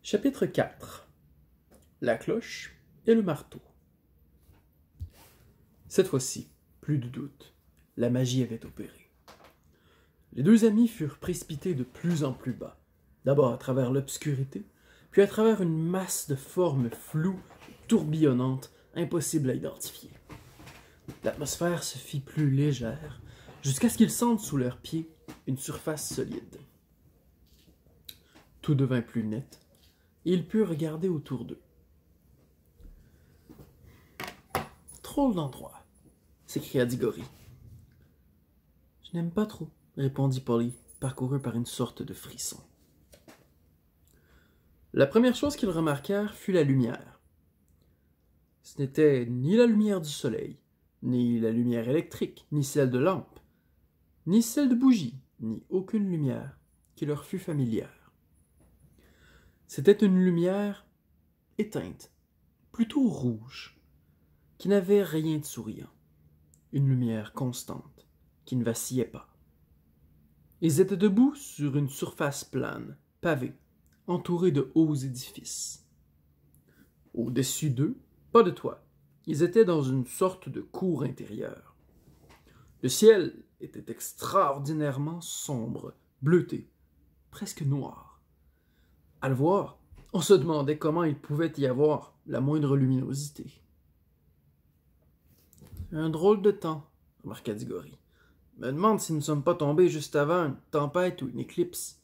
Chapitre 4. La cloche et le marteau. Cette fois-ci, plus de doute, la magie avait opéré. Les deux amis furent précipités de plus en plus bas, d'abord à travers l'obscurité, puis à travers une masse de formes floues, tourbillonnantes, impossibles à identifier. L'atmosphère se fit plus légère, jusqu'à ce qu'ils sentent sous leurs pieds une surface solide. Tout devint plus net, et ils purent regarder autour d'eux. Drôle d'endroit, s'écria Diggory. Je n'aime pas trop, répondit Polly, parcouru par une sorte de frisson. La première chose qu'ils remarquèrent fut la lumière. Ce n'était ni la lumière du soleil, ni la lumière électrique, ni celle de lampe, ni celle de bougie, ni aucune lumière qui leur fût familière. C'était une lumière éteinte, plutôt rouge, qui n'avait rien de souriant. Une lumière constante, qui ne vacillait pas. Ils étaient debout sur une surface plane, pavée, entourée de hauts édifices. Au-dessus d'eux, pas de toit. Ils étaient dans une sorte de cour intérieure. Le ciel était extraordinairement sombre, bleuté, presque noir. À le voir, on se demandait comment il pouvait y avoir la moindre luminosité. « Un drôle de temps, » remarqua Diggory. « Me demande si nous ne sommes pas tombés juste avant une tempête ou une éclipse. »«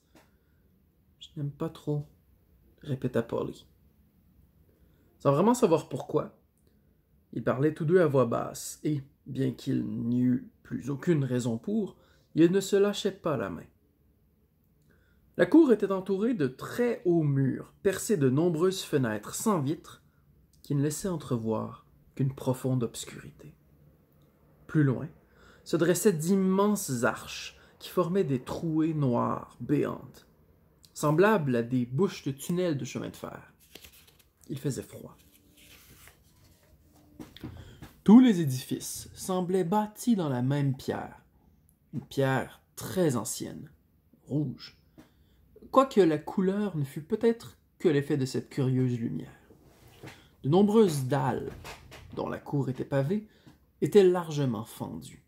Je n'aime pas trop, » répéta Polly. Sans vraiment savoir pourquoi, ils parlaient tous deux à voix basse, et, bien qu'il n'y eût plus aucune raison pour, ils ne se lâchaient pas la main. La cour était entourée de très hauts murs, percés de nombreuses fenêtres sans vitres, qui ne laissaient entrevoir qu'une profonde obscurité. Plus loin, se dressaient d'immenses arches qui formaient des trouées noires béantes, semblables à des bouches de tunnels de chemin de fer. Il faisait froid. Tous les édifices semblaient bâtis dans la même pierre, une pierre très ancienne, rouge, quoique la couleur ne fût peut-être que l'effet de cette curieuse lumière. De nombreuses dalles, dont la cour était pavée, étaient largement fendues.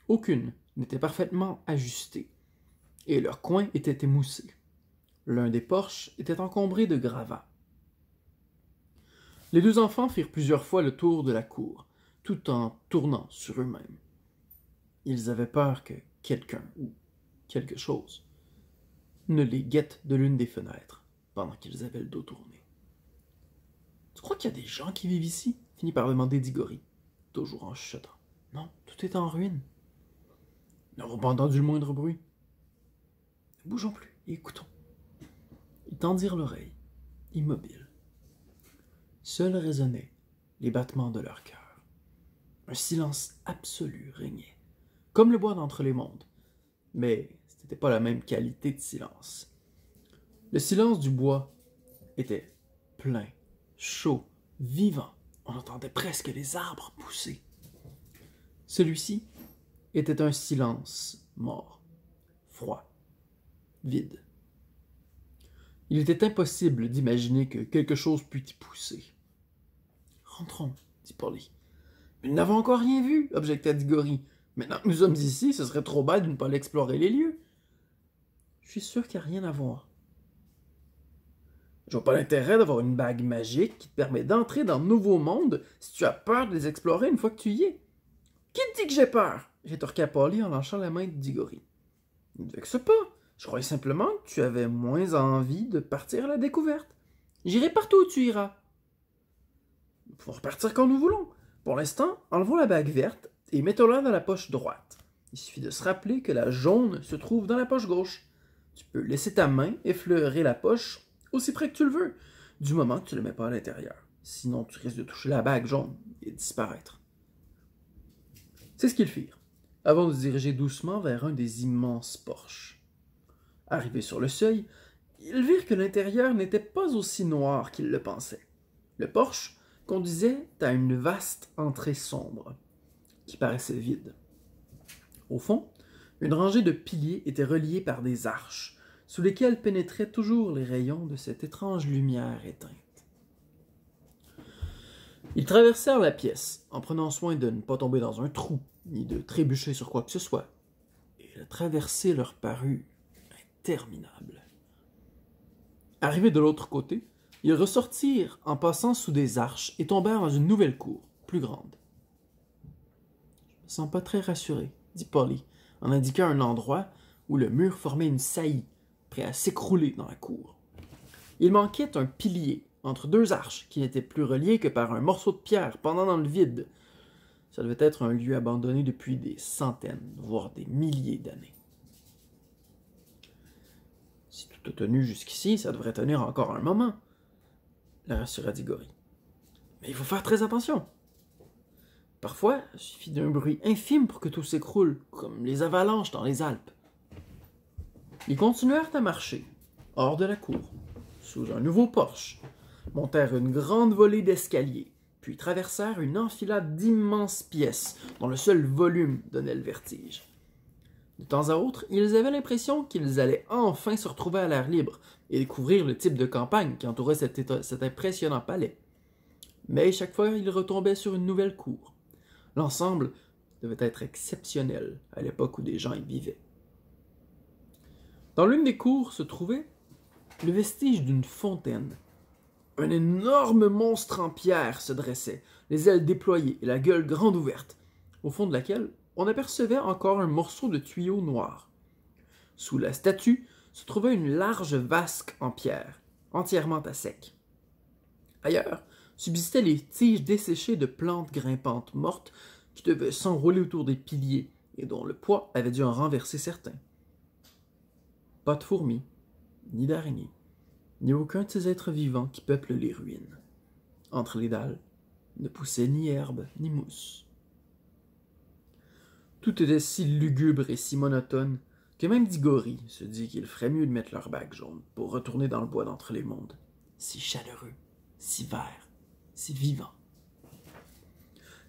Aucune n'était parfaitement ajustée, et leurs coins étaient émoussés. L'un des porches était encombré de gravats. Les deux enfants firent plusieurs fois le tour de la cour, tout en tournant sur eux-mêmes. Ils avaient peur que quelqu'un ou quelque chose ne les guette de l'une des fenêtres pendant qu'ils avaient le dos tourné. « Tu crois qu'il y a des gens qui vivent ici ?» finit par demander Diggory, toujours en chuchotant. « Non, tout est en ruine. » Nous n'avons pas entendu le moindre bruit. « Ne bougeons plus et écoutons. » Ils tendirent l'oreille, immobiles. Seuls résonnaient les battements de leur cœur. Un silence absolu régnait, comme le bois d'entre les mondes, mais ce n'était pas la même qualité de silence. Le silence du bois était plein, chaud, vivant. On entendait presque les arbres pousser. Celui-ci était un silence mort, froid, vide. Il était impossible d'imaginer que quelque chose pût y pousser. « Rentrons, » dit Polly. « Mais nous n'avons encore rien vu, » objecta Diggory. « Maintenant que nous sommes ici, ce serait trop bête de ne pas explorer les lieux. » Je suis sûr qu'il n'y a rien à voir. Je vois pas l'intérêt d'avoir une bague magique qui te permet d'entrer dans de nouveaux mondes si tu as peur de les explorer une fois que tu y es. Qui te dit que j'ai peur? Rétorqua Polly en lâchant la main de Diggory. Ne te vexe pas. Je croyais simplement que tu avais moins envie de partir à la découverte. J'irai partout où tu iras. Nous pouvons repartir quand nous voulons. Pour l'instant, enlevons la bague verte et mettons-la dans la poche droite. Il suffit de se rappeler que la jaune se trouve dans la poche gauche. Tu peux laisser ta main effleurer la poche aussi près que tu le veux, du moment que tu ne le mets pas à l'intérieur. Sinon, tu risques de toucher la bague jaune et de disparaître. C'est ce qu'ils firent, avant de se diriger doucement vers un des immenses porches. Arrivés sur le seuil, ils virent que l'intérieur n'était pas aussi noir qu'ils le pensaient. Le porche conduisait à une vaste entrée sombre, qui paraissait vide. Au fond, une rangée de piliers était reliée par des arches, sous lesquels pénétraient toujours les rayons de cette étrange lumière éteinte. Ils traversèrent la pièce, en prenant soin de ne pas tomber dans un trou, ni de trébucher sur quoi que ce soit, et la traversée leur parut interminable. Arrivés de l'autre côté, ils ressortirent en passant sous des arches et tombèrent dans une nouvelle cour, plus grande. « Je me sens pas très rassuré, » dit Polly, en indiquant un endroit où le mur formait une saillie, prêt à s'écrouler dans la cour. Il manquait un pilier entre deux arches qui n'étaient plus reliées que par un morceau de pierre pendant dans le vide. Ça devait être un lieu abandonné depuis des centaines, voire des milliers d'années. Si tout a tenu jusqu'ici, ça devrait tenir encore un moment, la rassura Diggory. Mais il faut faire très attention. Parfois, il suffit d'un bruit infime pour que tout s'écroule, comme les avalanches dans les Alpes. Ils continuèrent à marcher, hors de la cour, sous un nouveau porche, montèrent une grande volée d'escaliers, puis traversèrent une enfilade d'immenses pièces dont le seul volume donnait le vertige. De temps à autre, ils avaient l'impression qu'ils allaient enfin se retrouver à l'air libre et découvrir le type de campagne qui entourait cet impressionnant palais. Mais chaque fois, ils retombaient sur une nouvelle cour. L'ensemble devait être exceptionnel à l'époque où des gens y vivaient. Dans l'une des cours se trouvait le vestige d'une fontaine. Un énorme monstre en pierre se dressait, les ailes déployées et la gueule grande ouverte, au fond de laquelle on apercevait encore un morceau de tuyau noir. Sous la statue se trouvait une large vasque en pierre, entièrement à sec. Ailleurs subsistaient les tiges desséchées de plantes grimpantes mortes qui devaient s'enrouler autour des piliers et dont le poids avait dû en renverser certains. Pas de fourmis, ni d'araignées, ni aucun de ces êtres vivants qui peuplent les ruines. Entre les dalles ne poussait ni herbe ni mousse. Tout était si lugubre et si monotone que même Diggory se dit qu'il ferait mieux de mettre leur bague jaune pour retourner dans le bois d'entre les mondes, si chaleureux, si vert, si vivant.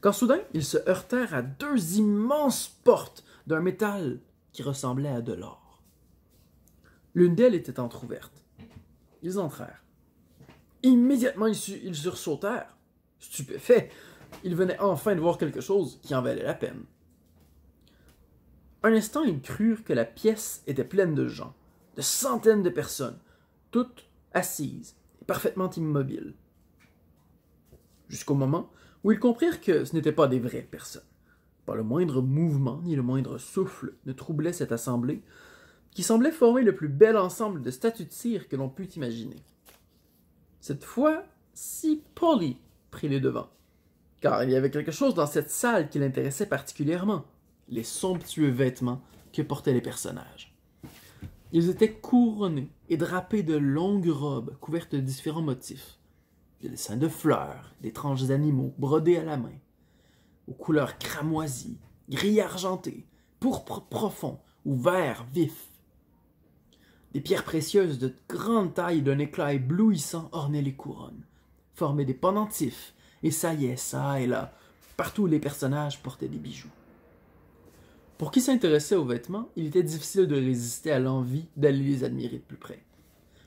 Quand soudain, ils se heurtèrent à deux immenses portes d'un métal qui ressemblait à de l'or. L'une d'elles était entr'ouverte. Ils entrèrent. Immédiatement, ils sursautèrent. Stupéfaits, ils venaient enfin de voir quelque chose qui en valait la peine. Un instant, ils crurent que la pièce était pleine de gens, de centaines de personnes, toutes assises et parfaitement immobiles. Jusqu'au moment où ils comprirent que ce n'étaient pas des vraies personnes. Pas le moindre mouvement ni le moindre souffle ne troublait cette assemblée, qui semblait former le plus bel ensemble de statues de cire que l'on pût imaginer. Cette fois, si Polly prit les devants, car il y avait quelque chose dans cette salle qui l'intéressait particulièrement, les somptueux vêtements que portaient les personnages. Ils étaient couronnés et drapés de longues robes couvertes de différents motifs, des dessins de fleurs, d'étranges animaux brodés à la main, aux couleurs cramoisies, gris argenté, pourpre profond ou vert vif. Des pierres précieuses de grande taille d'un éclat éblouissant ornaient les couronnes, formaient des pendentifs et saillaient çà et là, partout où les personnages portaient des bijoux. Pour qui s'intéressait aux vêtements, il était difficile de résister à l'envie d'aller les admirer de plus près.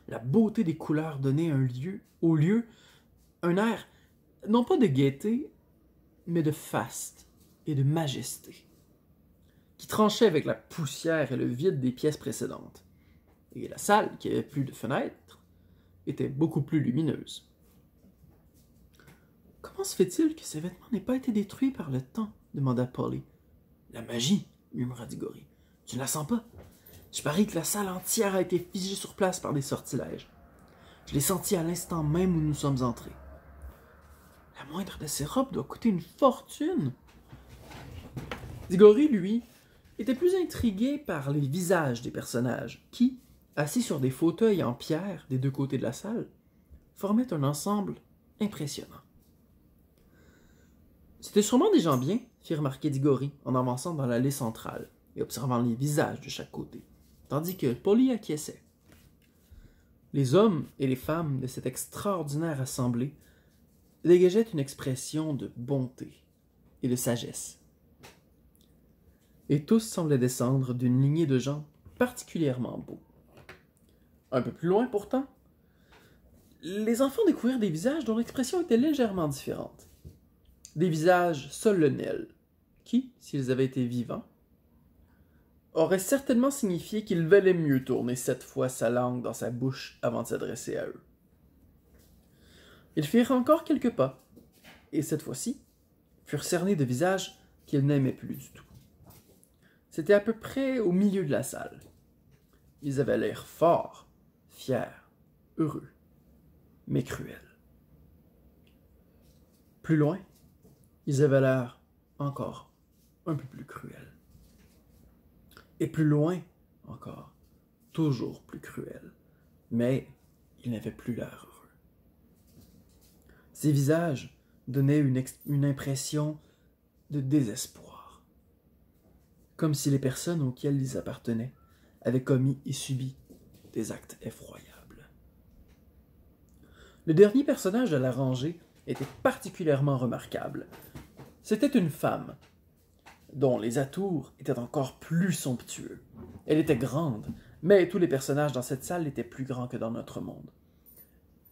La beauté des couleurs donnait au lieu un air, non pas de gaieté, mais de faste et de majesté, qui tranchait avec la poussière et le vide des pièces précédentes. Et la salle, qui avait plus de fenêtres, était beaucoup plus lumineuse. « Comment se fait-il que ces vêtements n'aient pas été détruits par le temps ?» demanda Polly. « La magie, » murmura Diggory. « Tu ne la sens pas? Je parie que la salle entière a été figée sur place par des sortilèges. Je l'ai senti à l'instant même où nous sommes entrés. La moindre de ces robes doit coûter une fortune. » Diggory, lui, était plus intrigué par les visages des personnages qui, assis sur des fauteuils en pierre des deux côtés de la salle, formaient un ensemble impressionnant. « C'était sûrement des gens bien, » fit remarquer Diggory en avançant dans l'allée centrale et observant les visages de chaque côté, tandis que Polly acquiesçait. Les hommes et les femmes de cette extraordinaire assemblée dégageaient une expression de bonté et de sagesse. Et tous semblaient descendre d'une lignée de gens particulièrement beaux. Un peu plus loin pourtant, les enfants découvrirent des visages dont l'expression était légèrement différente. Des visages solennels, qui, s'ils avaient été vivants, auraient certainement signifié qu'il valait mieux tourner 7 fois sa langue dans sa bouche avant de s'adresser à eux. Ils firent encore quelques pas, et cette fois-ci, furent cernés de visages qu'ils n'aimaient plus du tout. C'était à peu près au milieu de la salle. Ils avaient l'air forts, fiers, heureux, mais cruels. Plus loin, ils avaient l'air encore un peu plus cruels. Et plus loin encore, toujours plus cruels, mais ils n'avaient plus l'air heureux. Ces visages donnaient une impression de désespoir, comme si les personnes auxquelles ils appartenaient avaient commis et subi des actes effroyables. Le dernier personnage de la rangée était particulièrement remarquable. C'était une femme, dont les atours étaient encore plus somptueux. Elle était grande, mais tous les personnages dans cette salle étaient plus grands que dans notre monde,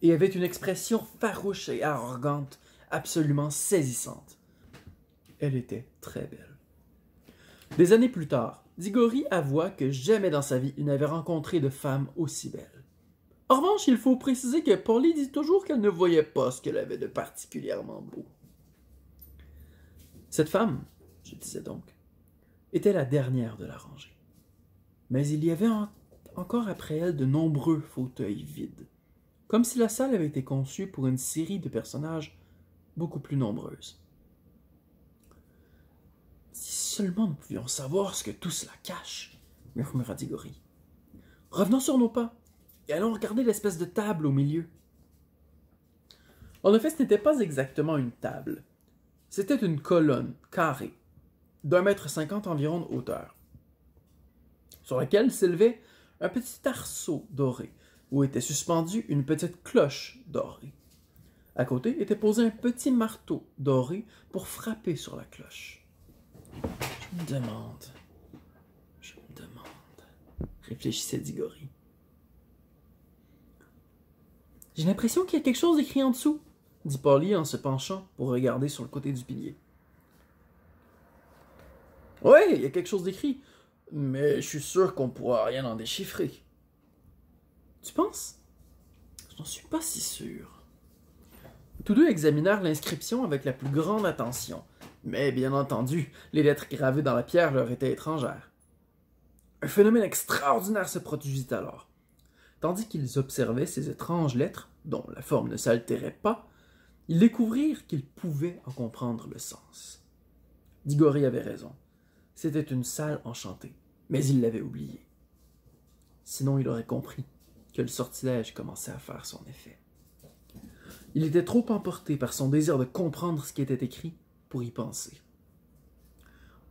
et avait une expression farouche et arrogante, absolument saisissante. Elle était très belle. Des années plus tard, Diggory avoua que jamais dans sa vie il n'avait rencontré de femme aussi belle. En revanche, il faut préciser que Polly dit toujours qu'elle ne voyait pas ce qu'elle avait de particulièrement beau. Cette femme, je disais donc, était la dernière de la rangée. Mais il y avait encore après elle de nombreux fauteuils vides, comme si la salle avait été conçue pour une série de personnages beaucoup plus nombreuses. Si seulement nous pouvions savoir ce que tout cela cache, murmura Diggory. Revenons sur nos pas et allons regarder l'espèce de table au milieu. En effet, ce n'était pas exactement une table. C'était une colonne carrée, d'1,50 m environ de hauteur, sur laquelle s'élevait un petit arceau doré, où était suspendue une petite cloche dorée. À côté était posé un petit marteau doré pour frapper sur la cloche. Je me demande, réfléchissait Diggory. J'ai l'impression qu'il y a quelque chose écrit en dessous, dit Polly en se penchant pour regarder sur le côté du pilier. Oui, il y a quelque chose d'écrit, mais je suis sûr qu'on ne pourra rien en déchiffrer. Tu penses? Je n'en suis pas si sûr. Tous deux examinèrent l'inscription avec la plus grande attention, mais bien entendu, les lettres gravées dans la pierre leur étaient étrangères. Un phénomène extraordinaire se produisit alors. Tandis qu'ils observaient ces étranges lettres, dont la forme ne s'altérait pas, ils découvrirent qu'ils pouvaient en comprendre le sens. Diggory avait raison. C'était une salle enchantée, mais il l'avait oublié. Sinon, il aurait compris que le sortilège commençait à faire son effet. Il était trop emporté par son désir de comprendre ce qui était écrit pour y penser.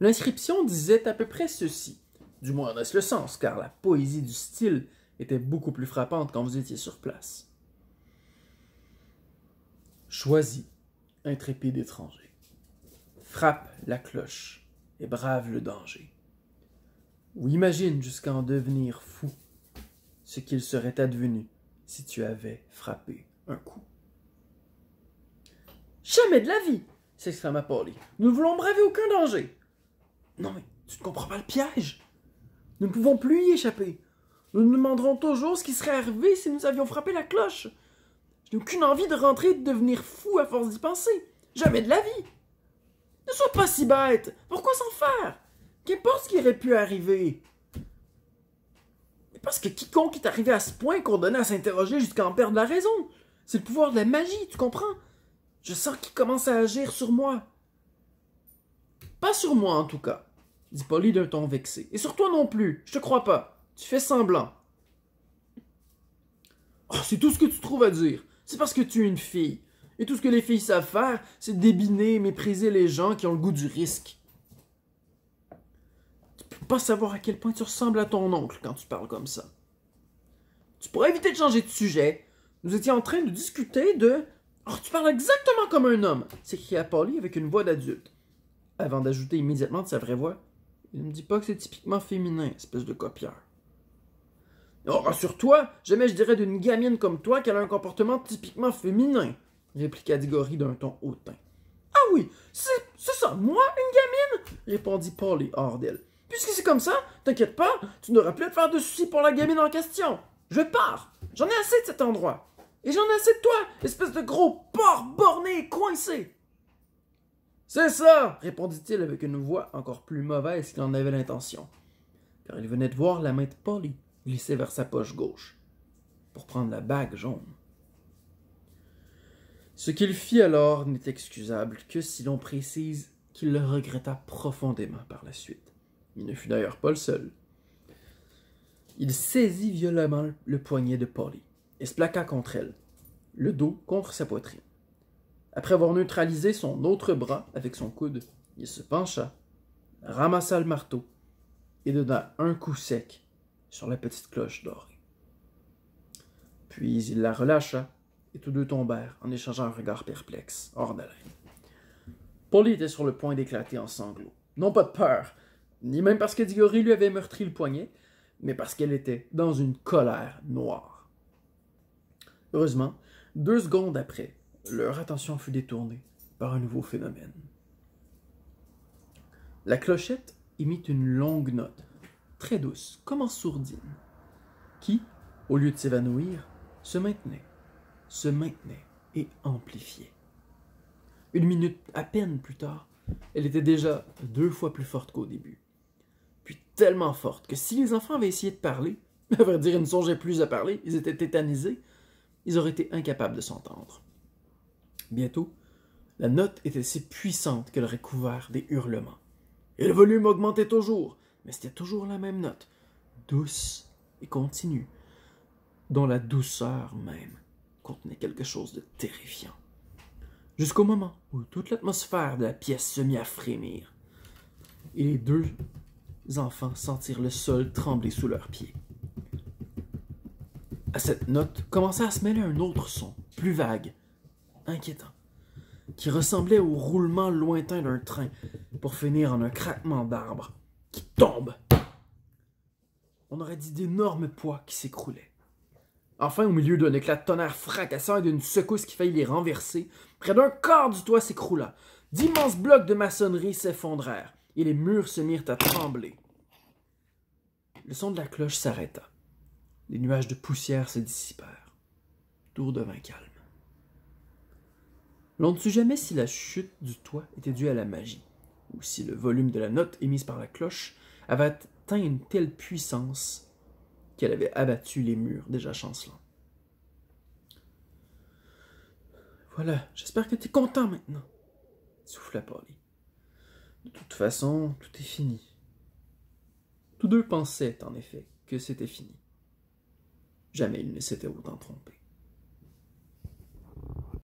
L'inscription disait à peu près ceci, du moins en est-ce le sens, car la poésie du style était beaucoup plus frappante quand vous étiez sur place. Choisis, intrépide étranger. Frappe la cloche et brave le danger. Ou imagine jusqu'à en devenir fou ce qu'il serait advenu si tu avais frappé un coup. Jamais de la vie, s'exclama Polly. Nous ne voulons braver aucun danger. Non mais tu ne comprends pas le piège. Nous ne pouvons plus y échapper. Nous nous demanderons toujours ce qui serait arrivé si nous avions frappé la cloche. Je n'ai aucune envie de rentrer et de devenir fou à force d'y penser. Jamais de la vie. Ne sois pas si bête. Pourquoi s'en faire? Qu'importe ce qui aurait pu arriver. Parce que quiconque est arrivé à ce point condamné à s'interroger jusqu'à en perdre la raison. C'est le pouvoir de la magie, tu comprends? Je sens qu'il commence à agir sur moi. Pas sur moi, en tout cas, dit Polly d'un ton vexé. Et sur toi non plus, je te crois pas. Tu fais semblant. Oh, c'est tout ce que tu trouves à dire. C'est parce que tu es une fille. Et tout ce que les filles savent faire, c'est débiner et mépriser les gens qui ont le goût du risque. Tu peux pas savoir à quel point tu ressembles à ton oncle quand tu parles comme ça. Tu pourrais éviter de changer de sujet. Nous étions en train de discuter de... Oh, tu parles exactement comme un homme, s'écria Polly avec une voix d'adulte. Avant d'ajouter immédiatement de sa vraie voix, il ne me dit pas que c'est typiquement féminin, espèce de copieur. Oh, rassure-toi, jamais je dirais d'une gamine comme toi qu'elle a un comportement typiquement féminin, répliqua Diggory d'un ton hautain. Ah oui, c'est ça, moi, une gamine, répondit Polly hors d'elle. Puisque c'est comme ça, t'inquiète pas, tu n'auras plus à te faire de soucis pour la gamine en question. Je pars, j'en ai assez de cet endroit. Et j'en ai assez de toi, espèce de gros porc borné et coincé. C'est ça, répondit-il avec une voix encore plus mauvaise qu'il en avait l'intention, car il venait de voir la main de Polly glisser vers sa poche gauche pour prendre la bague jaune. Ce qu'il fit alors n'est excusable que si l'on précise qu'il le regretta profondément par la suite. Il ne fut d'ailleurs pas le seul. Il saisit violemment le poignet de Polly et se plaqua contre elle, le dos contre sa poitrine. Après avoir neutralisé son autre bras avec son coude, il se pencha, ramassa le marteau et donna un coup sec sur la petite cloche dorée. Puis il la relâcha et tous deux tombèrent en échangeant un regard perplexe, hors d'haleine. Polly était sur le point d'éclater en sanglots. Non pas de peur, ni même parce que Diggory lui avait meurtri le poignet, mais parce qu'elle était dans une colère noire. Heureusement, 2 secondes après, leur attention fut détournée par un nouveau phénomène. La clochette émit une longue note, très douce, comme en sourdine, qui, au lieu de s'évanouir, se maintenait et amplifiait. 1 minute à peine plus tard, elle était déjà 2 fois plus forte qu'au début. Puis tellement forte que si les enfants avaient essayé de parler, à vrai dire, ils ne songeaient plus à parler, ils étaient tétanisés, ils auraient été incapables de s'entendre. Bientôt, la note était si puissante qu'elle aurait couvert des hurlements. Et le volume augmentait toujours, mais c'était toujours la même note, douce et continue, dont la douceur même contenait quelque chose de terrifiant. Jusqu'au moment où toute l'atmosphère de la pièce se mit à frémir, et les 2 enfants sentirent le sol trembler sous leurs pieds. À cette note commença à se mêler un autre son, plus vague, inquiétant, qui ressemblait au roulement lointain d'un train, pour finir en un craquement d'arbres qui tombe. On aurait dit d'énormes poids qui s'écroulaient. Enfin, au milieu d'un éclat de tonnerre fracassant et d'une secousse qui faillit les renverser, près d'un quart du toit s'écroula. D'immenses blocs de maçonnerie s'effondrèrent, et les murs se mirent à trembler. Le son de la cloche s'arrêta. Les nuages de poussière se dissipèrent. Tout redevint calme. L'on ne sut jamais si la chute du toit était due à la magie, ou si le volume de la note émise par la cloche avait atteint une telle puissance qu'elle avait abattu les murs déjà chancelants. « Voilà, j'espère que tu es content maintenant, » souffla Polly. De toute façon, tout est fini. Tous deux pensaient, en effet, que c'était fini. Jamais ils ne s'étaient autant trompés.